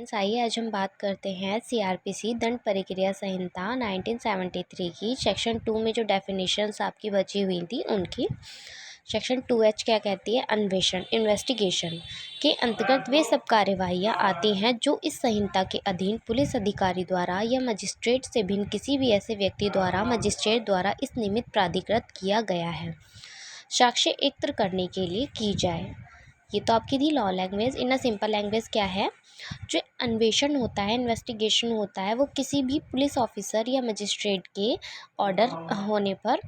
Friends, आइए आज हम बात करते हैं सीआरपीसी दंड प्रक्रिया संहिता 1973 की सेक्शन 2 में जो डेफिनेशंस आपकी बची हुई थी उनकी। सेक्शन 2H क्या कहती है? अन्वेषण, इन्वेस्टिगेशन के अंतर्गत वे सब कार्यवाहियाँ आती हैं जो इस संहिता के अधीन पुलिस अधिकारी द्वारा या मजिस्ट्रेट से भिन्न किसी भी ऐसे व्यक्ति द्वारा मजिस्ट्रेट द्वारा इस निमित्त प्राधिकृत किया गया है साक्ष्य एकत्र करने के लिए की जाए। ये तो आपकी थी law language. In a simple language क्या है? जो अन्वेषण होता है, इन्वेस्टिगेशन होता है, वो किसी भी पुलिस ऑफिसर या मजिस्ट्रेट के ऑर्डर होने पर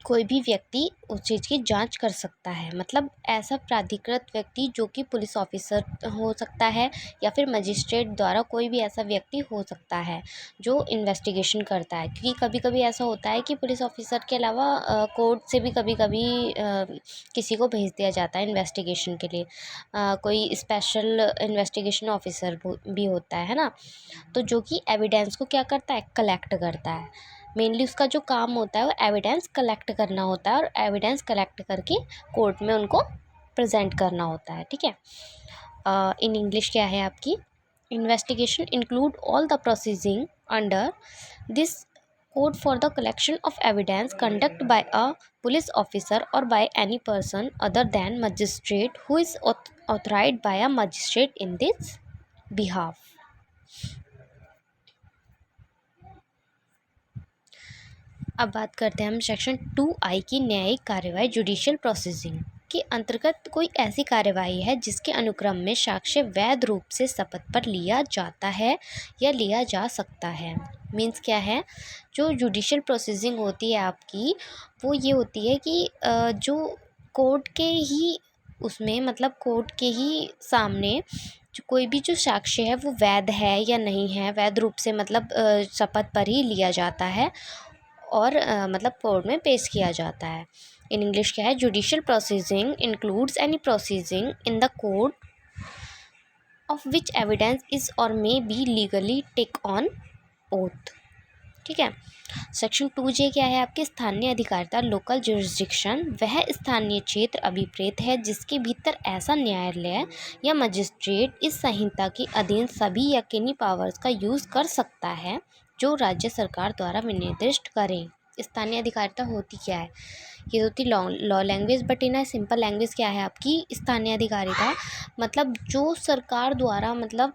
कोई भी व्यक्ति उस चीज़ की जांच कर सकता है। मतलब ऐसा प्राधिकृत व्यक्ति जो कि पुलिस ऑफिसर हो सकता है या फिर मजिस्ट्रेट द्वारा कोई भी ऐसा व्यक्ति हो सकता है जो इन्वेस्टिगेशन करता है। क्योंकि कभी कभी ऐसा होता है कि पुलिस ऑफिसर के अलावा कोर्ट से भी कभी कभी किसी को भेज दिया जाता है इन्वेस्टिगेशन के लिए। कोई स्पेशल इन्वेस्टिगेशन ऑफिसर भी होता है ना, तो जो कि एविडेंस को क्या करता है? कलेक्ट करता है। मेनली उसका जो काम होता है वो एविडेंस कलेक्ट करना होता है और एविडेंस कलेक्ट करके कोर्ट में उनको प्रेजेंट करना होता है। ठीक है। इन इंग्लिश क्या है आपकी? Investigation include all the proceeding under this code for the collection of evidence conduct by a police officer or by any person other than magistrate who is authorized by a magistrate in this behalf. अब बात करते हैं हम section 2I की न्यायिक कार्यवाही, judicial processing के अंतर्गत कोई ऐसी कार्यवाही है जिसके अनुक्रम में साक्ष्य वैध रूप से शपथ पर लिया जाता है या लिया जा सकता है। मीन्स क्या है? जो जुडिशियल प्रोसेसिंग होती है आपकी, वो ये होती है कि जो कोर्ट के ही उसमें, मतलब कोर्ट के ही सामने जो कोई भी जो साक्ष्य है वो वैध है या नहीं है, वैध रूप से मतलब शपथ पर ही लिया जाता है और मतलब कोर्ट में पेश किया जाता है। इन इंग्लिश क्या है? Judicial proceeding includes any proceeding in the court of which evidence is or may be legally take on oath. ठीक है। सेक्शन 2J क्या है आपके? स्थानीय अधिकारिता, लोकल जुरिस्डिक्शन। वह स्थानीय क्षेत्र अभिप्रेत है जिसके भीतर ऐसा न्यायालय या मजिस्ट्रेट इस संहिता के अधीन सभी यकीनी पावर्स का यूज़ कर सकता है जो राज्य सरकार द्वारा विनिर्दिष्ट करें। स्थानीय अधिकारिता होती क्या है? ये होती law language, but in simple language क्या है आपकी? स्थानीय अधिकारिता मतलब जो सरकार द्वारा मतलब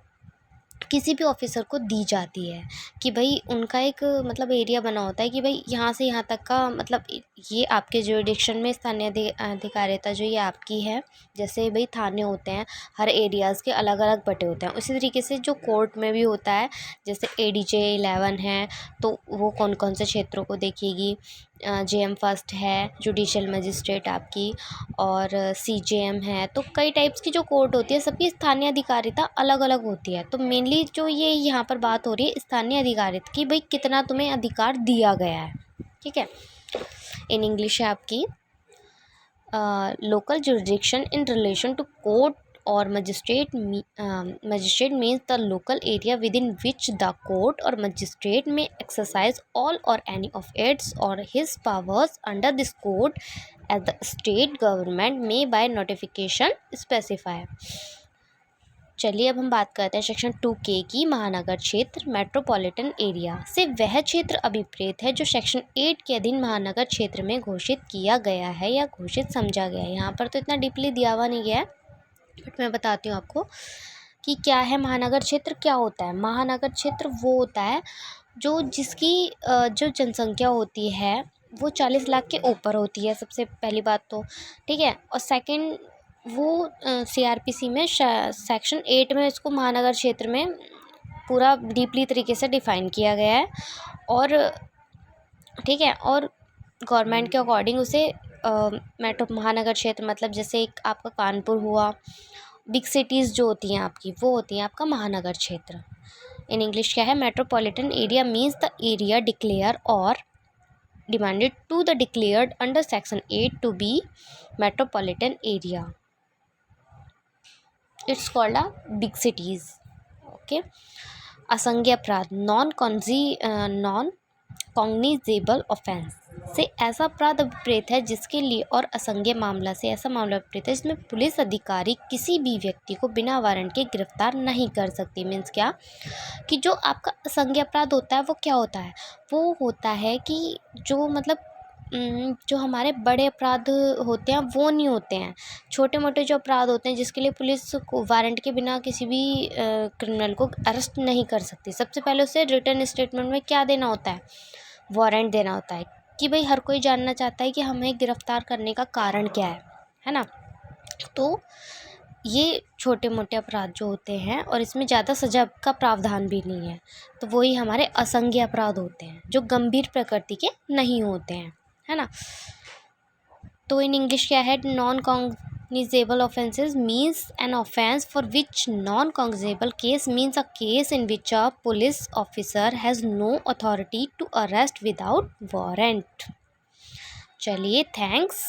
किसी भी ऑफिसर को दी जाती है कि भाई उनका एक मतलब एरिया बना होता है कि भाई यहाँ से यहाँ तक का मतलब ये आपके जुरिडिक्शन में स्थानीय अधिकारिता जो ये आपकी है। जैसे भाई थाने होते हैं, हर एरियाज़ के अलग अलग बटे होते हैं, उसी तरीके से जो कोर्ट में भी होता है। जैसे ADJ 11 है तो वो कौन कौन से क्षेत्रों को देखेगी। JM फर्स्ट है जुडिशियल मजिस्ट्रेट आपकी, और CJM है। तो कई टाइप्स की जो कोर्ट होती है सबकी स्थानीय अधिकारिता अलग अलग होती है। तो मेनली जो ये यहाँ पर बात हो रही है स्थानीय अधिकारिता की, भाई कितना तुम्हें अधिकार दिया गया है। ठीक है। इन इंग्लिश है आपकी local jurisdiction in relation to court or magistrate means the local area within which the court or magistrate may exercise all or any of its or his powers under this code as the state government may by notification specify। चलिए अब हम बात करते हैं section 2K की, महानगर क्षेत्र, metropolitan area से वह क्षेत्र अभिप्रेत है जो सेक्शन 8 के अधीन महानगर क्षेत्र में घोषित किया गया है या घोषित समझा गया है। यहाँ पर तो इतना डीपली दिया हुआ नहीं गया है, बट मैं बताती हूँ आपको कि क्या है महानगर क्षेत्र, क्या होता है। महानगर क्षेत्र वो होता है जो जिसकी जो जनसंख्या होती है वो 40 लाख के ऊपर होती है, सबसे पहली बात तो। ठीक है। और सेकंड वो CRPC में सेक्शन 8 में इसको महानगर क्षेत्र में पूरा डीपली तरीके से डिफाइन किया गया है। और ठीक है, और गवर्नमेंट के अकॉर्डिंग उसे मेट्रो महानगर क्षेत्र मतलब जैसे एक आपका कानपुर हुआ, बिग सिटीज़ जो होती हैं आपकी वो होती हैं आपका महानगर क्षेत्र। इन इंग्लिश क्या है? Metropolitan area means the area declare or demanded to the declared under section 8 to be metropolitan area. It's called a big cities. Okay. असंज्ञ अपराध, नॉन कॉग्निजेबल ऑफेंस से ऐसा अपराध अभिप्रेत है जिसके लिए, और असंज्ञेय मामला से ऐसा मामला अभिप्रेत है जिसमें पुलिस अधिकारी किसी भी व्यक्ति को बिना वारंट के गिरफ्तार नहीं कर सकती। मीन्स क्या कि जो आपका असंज्ञेय अपराध होता है वो क्या होता है, वो होता है कि जो मतलब जो हमारे बड़े अपराध होते हैं वो नहीं होते हैं, छोटे मोटे जो अपराध होते हैं जिसके लिए पुलिस को वारंट के बिना किसी भी क्रिमिनल को अरेस्ट नहीं कर सकती। सबसे पहले उसे रिटन स्टेटमेंट में क्या देना होता है, वारंट देना होता है कि भाई हर कोई जानना चाहता है कि हमें गिरफ्तार करने का कारण क्या है ना। तो ये छोटे मोटे अपराध जो होते हैं और इसमें ज़्यादा सजा का प्रावधान भी नहीं है, तो वही हमारे असंज्ञेय अपराध होते हैं जो गंभीर प्रकृति के नहीं होते हैं, है ना। तो इन इंग्लिश क्या है, non cognizable offenses means an offense for which non cognizable case means a case in which a police officer has no authority to arrest without warrant। चलिए, थैंक्स।